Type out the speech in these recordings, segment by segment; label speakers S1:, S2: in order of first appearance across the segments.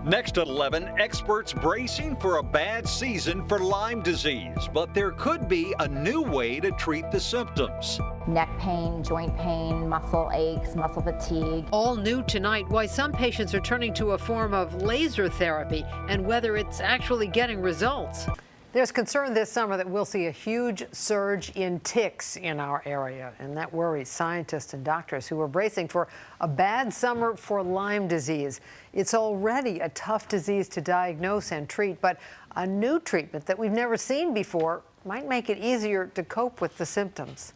S1: Next at 11, experts bracing for a bad season for Lyme disease, but there could be a new way to treat the symptoms.
S2: Neck pain, joint pain, muscle aches, muscle fatigue.
S3: All new tonight, why some patients are turning to a form of laser therapy and whether it's actually getting results. There's concern this summer that we'll see a huge surge in ticks in our area, and that worries scientists and doctors who are bracing for a bad summer for Lyme disease. It's already a tough disease to diagnose and treat, but a new treatment that we've never seen before might make it easier to cope with the symptoms.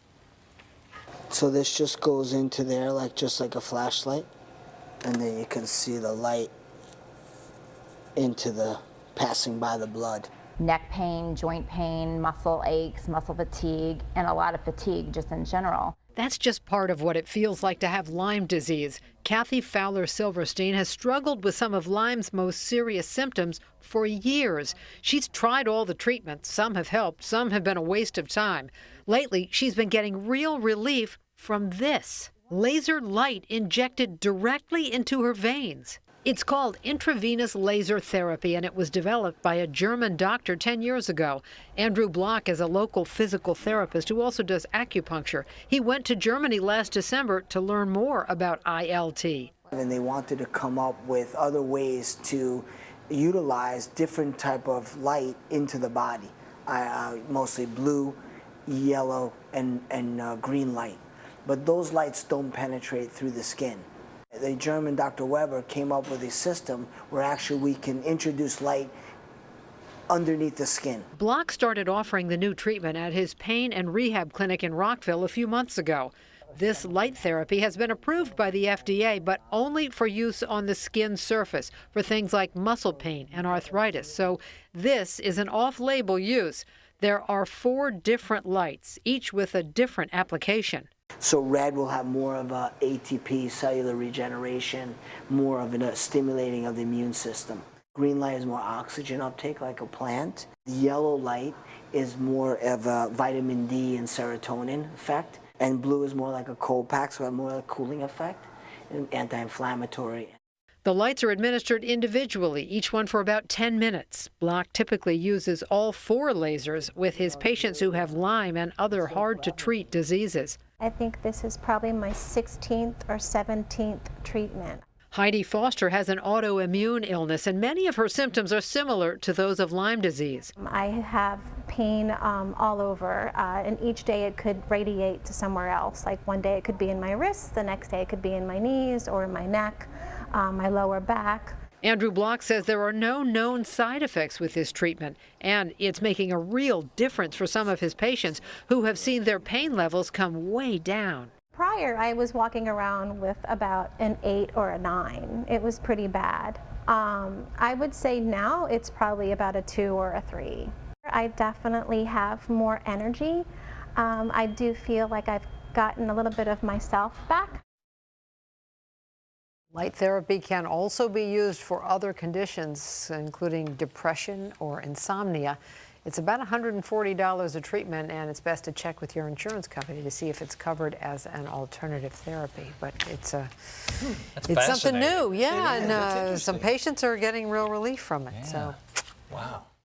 S4: So this just goes into there just like a flashlight, and then you can see the light into the passing by the blood.
S2: Neck pain, joint pain, muscle aches, muscle fatigue, and a lot of fatigue just in general.
S3: That's just part of what it feels like to have Lyme disease. Kathy Fowler-Silverstein has struggled with some of Lyme's most serious symptoms for years. She's tried all the treatments. Some have helped, some have been a waste of time. Lately, she's been getting real relief from this. Laser light injected directly into her veins. It's called intravenous laser therapy, and it was developed by a German doctor 10 years ago. Andrew Block is a local physical therapist who also does acupuncture. He went to Germany last December to learn more about ILT.
S4: And they wanted to come up with other ways to utilize different type of light into the body, mostly blue, yellow, and green light. But those lights don't penetrate through the skin. The German Dr. Weber came up with a system where actually we can introduce light underneath the skin.
S3: Block started offering the new treatment at his pain and rehab clinic in Rockville a few months ago. This light therapy has been approved by the FDA, but only for use on the skin surface for things like muscle pain and arthritis. So this is an off-label use. There are 4 different lights, each with a different application.
S4: So red will have more of a ATP, cellular regeneration, more of a stimulating of the immune system. Green light is more oxygen uptake like a plant. The yellow light is more of a vitamin D and serotonin effect. And blue is more like a cold pack, so more like a cooling effect and anti-inflammatory.
S3: The lights are administered individually, each one for about 10 minutes. Block typically uses all 4 lasers with his patients who have Lyme and other hard-to-treat diseases.
S5: I think this is probably my 16th or 17th treatment.
S3: Heidi Foster has an autoimmune illness, and many of her symptoms are similar to those of Lyme disease.
S5: I have pain all over, and each day it could radiate to somewhere else. Like one day it could be in my wrists, the next day it could be in my knees or in my neck, my lower back.
S3: Andrew Block says there are no known side effects with this treatment, and it's making a real difference for some of his patients who have seen their pain levels come way down.
S5: Prior, I was walking around with about an 8 or a 9. It was pretty bad. I would say now it's probably about a 2 or a 3. I definitely have more energy. I do feel like I've gotten a little bit of myself back.
S3: Light therapy can also be used for other conditions, including depression or insomnia. It's about $140 a treatment, and it's best to check with your insurance company to see if it's covered as an alternative therapy. But it's something new, yeah, and some patients are getting real relief from it.
S6: Yeah.
S3: So,
S6: wow.